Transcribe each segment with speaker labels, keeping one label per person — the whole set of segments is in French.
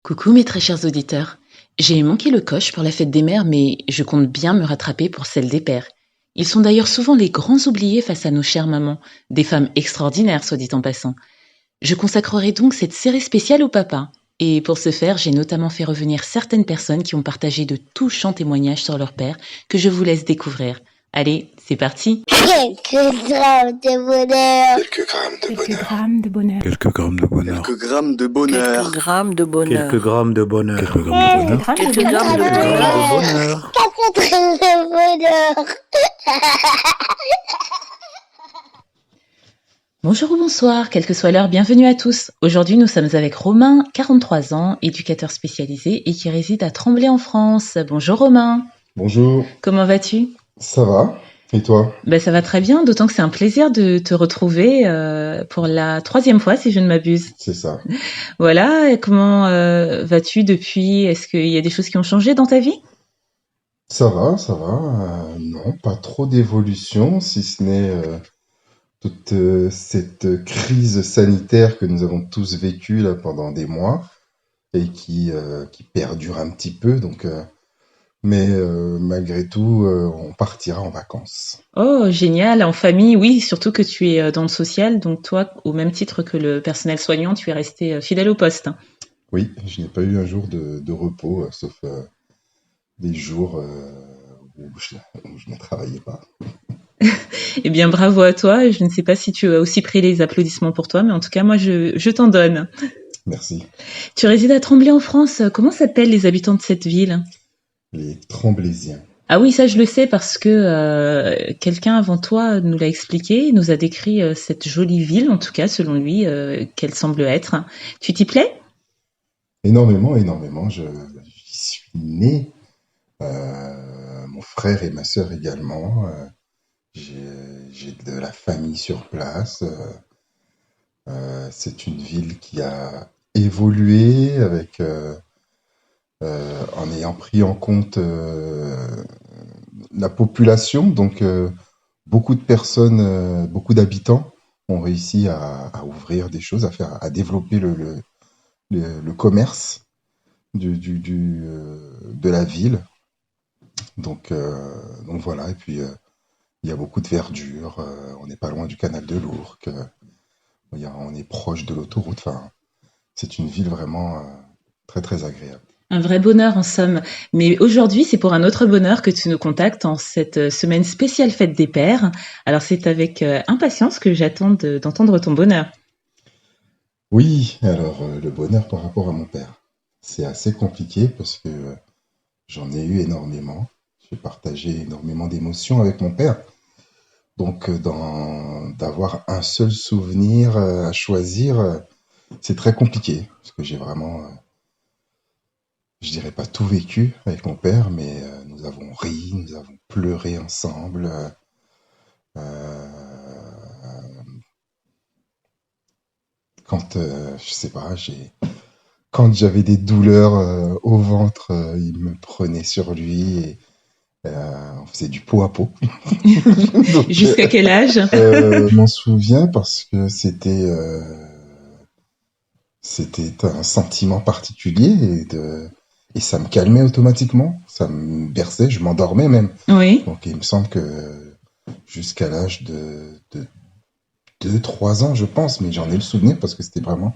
Speaker 1: Coucou mes très chers auditeurs. J'ai manqué le coche pour la fête des mères, mais je compte bien me rattraper pour celle des pères. Ils sont d'ailleurs souvent les grands oubliés face à nos chères mamans, des femmes extraordinaires, soit dit en passant. Je consacrerai donc cette série spéciale au papa. Et pour ce faire, j'ai notamment fait revenir certaines personnes qui ont partagé de touchants témoignages sur leur père que je vous laisse découvrir. Allez, c'est parti.
Speaker 2: Quelques grammes de bonheur.
Speaker 3: Quelques grammes de bonheur.
Speaker 4: Quelques grammes de bonheur.
Speaker 5: Quelques grammes de bonheur.
Speaker 6: Quelques grammes de bonheur.
Speaker 4: Quelques grammes de bonheur.
Speaker 3: Quelques grammes de bonheur.
Speaker 6: Quelques grammes de bonheur.
Speaker 2: Quelques grammes de bonheur.
Speaker 1: Bonjour ou bonsoir, quelle que soit l'heure, bienvenue à tous. Aujourd'hui, nous sommes avec Romain, 43 ans, éducateur spécialisé et qui réside à Tremblay en France. Bonjour Romain.
Speaker 7: Bonjour,
Speaker 1: Comment vas-tu ?
Speaker 7: ça va? Et toi?
Speaker 1: Ça va très bien, d'autant que c'est un plaisir de te retrouver pour la 3e fois, si je ne m'abuse.
Speaker 7: C'est ça.
Speaker 1: Voilà, et comment vas-tu depuis ? Est-ce qu'il y a des choses qui ont changé dans ta vie ?
Speaker 7: Ça va, ça va. Non, pas trop d'évolution, si ce n'est toute cette crise sanitaire que nous avons tous vécue là pendant des mois et qui perdure un petit peu. Mais malgré tout, on partira en vacances.
Speaker 1: Oh, génial, en famille, oui, surtout que tu es dans le social, donc toi, au même titre que le personnel soignant, tu es resté fidèle au poste.
Speaker 7: Oui, je n'ai pas eu un jour de repos, sauf des jours où je ne travaillais pas.
Speaker 1: Eh bien, bravo à toi. Je ne sais pas si tu as aussi pris les applaudissements pour toi, mais en tout cas, moi, je t'en donne.
Speaker 7: Merci.
Speaker 1: Tu résides à Tremblay en France. Comment s'appellent les habitants de cette ville ?
Speaker 7: Les Tremblaysiens.
Speaker 1: Ah oui, ça je le sais parce que quelqu'un avant toi nous l'a expliqué, il nous a décrit cette jolie ville, en tout cas selon lui, qu'elle semble être. Tu t'y plais ?
Speaker 7: Énormément, énormément. J'y suis né. Mon frère et ma sœur également. J'ai de la famille sur place. C'est une ville qui a évolué avec, en ayant pris en compte la population. Donc, beaucoup de personnes, beaucoup d'habitants ont réussi à ouvrir des choses, à développer le commerce de la ville. Donc voilà. Et puis, il y a beaucoup de verdure. On n'est pas loin du canal de l'Ourcq. On est proche de l'autoroute. Enfin, c'est une ville vraiment très, très agréable.
Speaker 1: Un vrai bonheur en somme. Mais aujourd'hui, c'est pour un autre bonheur que tu nous contactes en cette semaine spéciale fête des pères. Alors c'est avec impatience que j'attends d'entendre ton bonheur.
Speaker 7: Oui, alors le bonheur par rapport à mon père, c'est assez compliqué parce que j'en ai eu énormément. J'ai partagé énormément d'émotions avec mon père. Donc, d'avoir un seul souvenir à choisir, c'est très compliqué parce que j'ai vraiment, je dirais pas tout vécu avec mon père, mais nous avons ri, nous avons pleuré ensemble. Quand, je sais pas, quand j'avais des douleurs au ventre, il me prenait sur lui et on faisait du pot à pot. Donc,
Speaker 1: Jusqu'à quel âge ?
Speaker 7: je m'en souviens parce que c'était un sentiment particulier et ça me calmait automatiquement, ça me berçait, je m'endormais même.
Speaker 1: Oui.
Speaker 7: Donc il me semble que jusqu'à l'âge de 2-3 ans, je pense, mais j'en ai le souvenir parce que c'était vraiment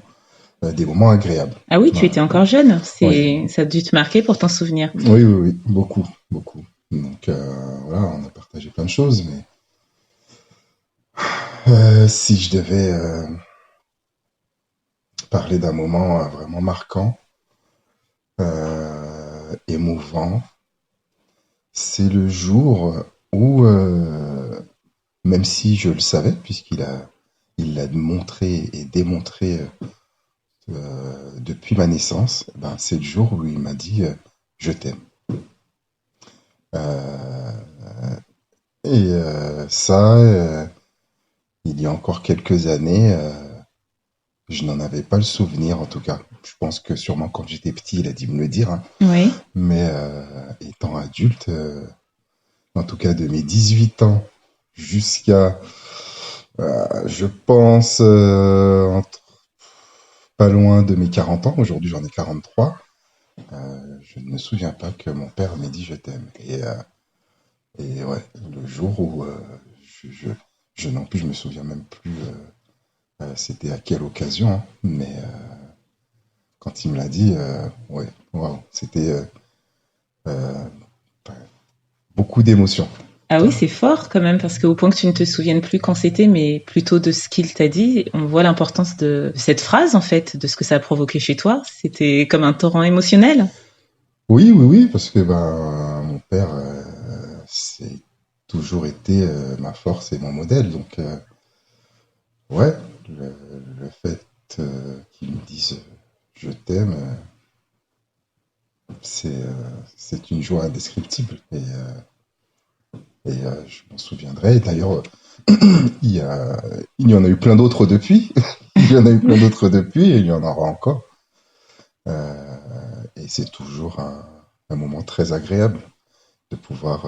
Speaker 7: des moments agréables.
Speaker 1: Ah oui, tu
Speaker 7: Voilà.
Speaker 1: étais encore jeune.
Speaker 7: Oui.
Speaker 1: Ça a dû te marquer pour t'en souvenir.
Speaker 7: Oui, beaucoup, beaucoup. Donc voilà, on a partagé plein de choses, mais si je devais parler d'un moment vraiment marquant, émouvant, c'est le jour où, même si je le savais, il l'a montré et démontré depuis ma naissance, c'est le jour où il m'a dit je t'aime. Et ça, il y a encore quelques années, je n'en avais pas le souvenir en tout cas. Je pense que sûrement quand j'étais petit, il a dû me le dire, hein.
Speaker 1: Oui.
Speaker 7: Mais étant adulte, en tout cas de mes 18 ans jusqu'à, je pense, pas loin de mes 40 ans. Aujourd'hui, j'en ai 43. Je ne me souviens pas que mon père m'ait dit je t'aime. Et ouais, le jour où non plus, je me souviens même plus c'était à quelle occasion, hein, mais quand il me l'a dit, ouais, waouh, c'était enfin, beaucoup d'émotions.
Speaker 1: Ah oui, c'est fort quand même, parce qu'au point que tu ne te souviennes plus quand c'était, mais plutôt de ce qu'il t'a dit, on voit l'importance de cette phrase, en fait, de ce que ça a provoqué chez toi. C'était comme un torrent émotionnel.
Speaker 7: Oui, parce que mon père, c'est toujours été ma force et mon modèle, donc ouais, le fait qu'il me dise je t'aime, c'est une joie indescriptible et je m'en souviendrai. D'ailleurs, il y en a eu plein d'autres depuis. Il y en a eu plein d'autres depuis et il y en aura encore. Et c'est toujours un moment très agréable de pouvoir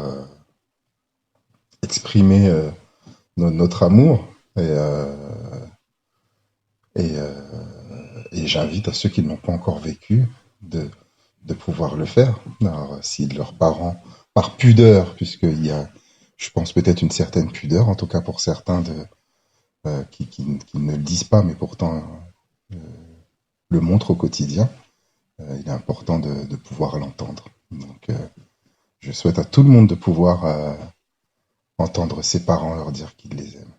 Speaker 7: exprimer notre amour et j'invite à ceux qui ne l'ont pas encore vécu de pouvoir le faire. Alors, si leurs parents, par pudeur, puisqu'il y a, je pense, peut-être une certaine pudeur, en tout cas pour certains qui ne le disent pas, mais pourtant le montrent au quotidien, il est important de pouvoir l'entendre. Donc, je souhaite à tout le monde de pouvoir entendre ses parents leur dire qu'ils les aiment.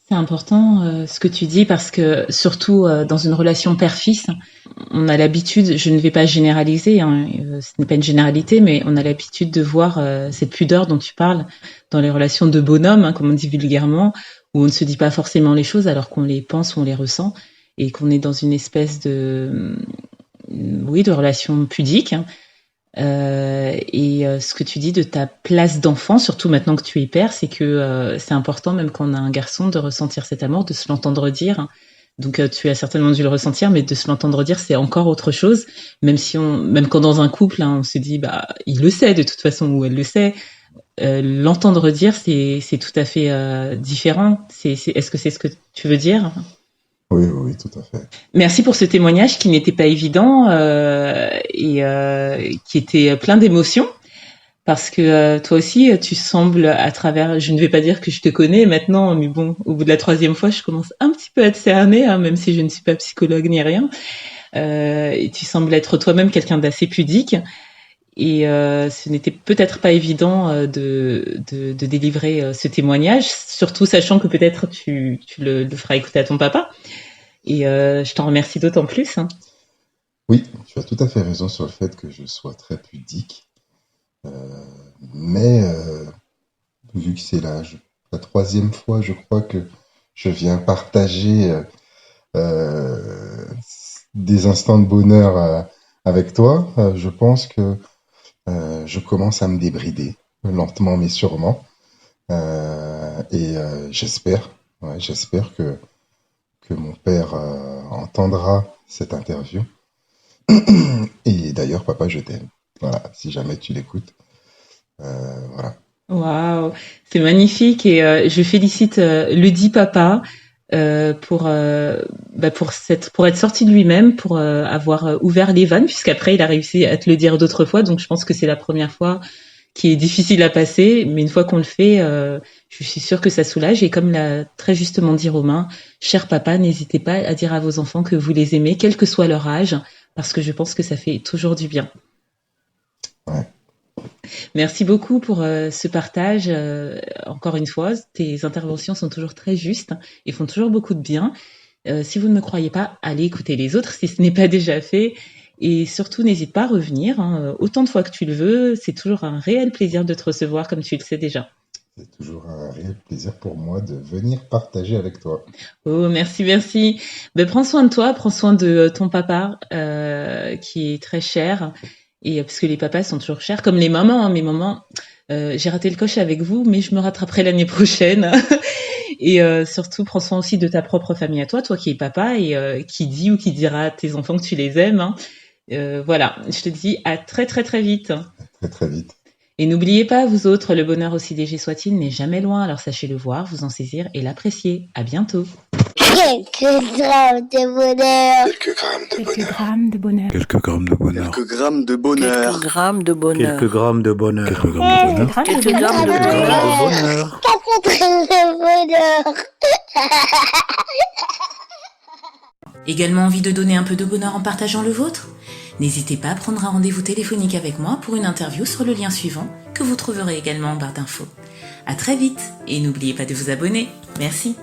Speaker 1: C'est important ce que tu dis, parce que surtout dans une relation père-fils, on a l'habitude, je ne vais pas généraliser, hein, ce n'est pas une généralité, mais on a l'habitude de voir cette pudeur dont tu parles dans les relations de bonhomme, hein, comme on dit vulgairement, où on ne se dit pas forcément les choses alors qu'on les pense ou on les ressent, et qu'on est dans une espèce de relation pudique. Hein. Ce que tu dis de ta place d'enfant, surtout maintenant que tu es père, c'est que c'est important, même quand on a un garçon, de ressentir cet amour, de se l'entendre dire. Donc tu as certainement dû le ressentir, mais de se l'entendre dire, c'est encore autre chose. Même quand dans un couple, hein, on se dit, il le sait de toute façon, ou elle le sait. L'entendre dire, c'est tout à fait différent. Est-ce que c'est ce que tu veux dire ?
Speaker 7: Oui, tout à fait.
Speaker 1: Merci pour ce témoignage qui n'était pas évident et qui était plein d'émotions, parce que toi aussi, tu sembles à travers, je ne vais pas dire que je te connais maintenant, mais bon, au bout de la 3e fois, je commence un petit peu à te cerner, hein, même si je ne suis pas psychologue ni rien. Et tu sembles être toi-même quelqu'un d'assez pudique. Et ce n'était peut-être pas évident de délivrer ce témoignage, surtout sachant que peut-être tu le feras écouter à ton papa. Et je t'en remercie d'autant plus. Hein.
Speaker 7: Oui, tu as tout à fait raison sur le fait que je sois très pudique. Mais vu que c'est la 3e fois, je crois que je viens partager des instants de bonheur avec toi, je pense que je commence à me débrider, lentement mais sûrement. J'espère que mon père entendra cette interview. Et d'ailleurs, papa, je t'aime. Voilà, si jamais tu l'écoutes. Voilà.
Speaker 1: Waouh, c'est magnifique, et je félicite le dit papa pour être sorti de lui-même, pour avoir ouvert les vannes, puisqu'après il a réussi à te le dire d'autres fois. Donc je pense que c'est la première fois qui est difficile à passer, mais une fois qu'on le fait, je suis sûre que ça soulage. Et comme l'a très justement dit Romain, cher papa, n'hésitez pas à dire à vos enfants que vous les aimez, quel que soit leur âge, parce que je pense que ça fait toujours du bien.
Speaker 7: Ouais.
Speaker 1: Merci beaucoup pour ce partage. Encore une fois, tes interventions sont toujours très justes et font toujours beaucoup de bien. Si vous ne me croyez pas, allez écouter les autres si ce n'est pas déjà fait. Et surtout, n'hésite pas à revenir, hein, autant de fois que tu le veux. C'est toujours un réel plaisir de te recevoir, comme tu le sais déjà.
Speaker 7: C'est toujours un réel plaisir pour moi de venir partager avec toi.
Speaker 1: Oh, merci. Prends soin de toi, prends soin de ton papa, qui est très cher. Et parce que les papas sont toujours chers, comme les mamans. Hein. Mes mamans, j'ai raté le coche avec vous, mais je me rattraperai l'année prochaine. Et surtout, prends soin aussi de ta propre famille à toi qui es papa, et qui dit ou qui dira à tes enfants que tu les aimes. Hein. Voilà, je te dis à très vite.
Speaker 7: Très très vite.
Speaker 1: Et n'oubliez pas, vous autres, le bonheur aussi léger soit-il n'est jamais loin, alors sachez le voir, vous en saisir et l'apprécier. À bientôt.
Speaker 2: Quelques grammes de bonheur.
Speaker 3: Quelques grammes de bonheur.
Speaker 6: Quelques grammes de bonheur.
Speaker 4: Quelques grammes de bonheur.
Speaker 6: Quelques grammes de bonheur.
Speaker 5: Quelques grammes de bonheur.
Speaker 6: Quelques grammes de bonheur.
Speaker 3: Quelques
Speaker 6: Quelques
Speaker 3: grammes
Speaker 6: grammes
Speaker 3: de
Speaker 6: de
Speaker 3: bonheur.
Speaker 6: bonheur.
Speaker 2: Quelques grammes de bonheur.
Speaker 1: Également envie de donner un peu de bonheur en partageant le vôtre ? N'hésitez pas à prendre un rendez-vous téléphonique avec moi pour une interview sur le lien suivant que vous trouverez également en barre d'infos. À très vite et n'oubliez pas de vous abonner. Merci.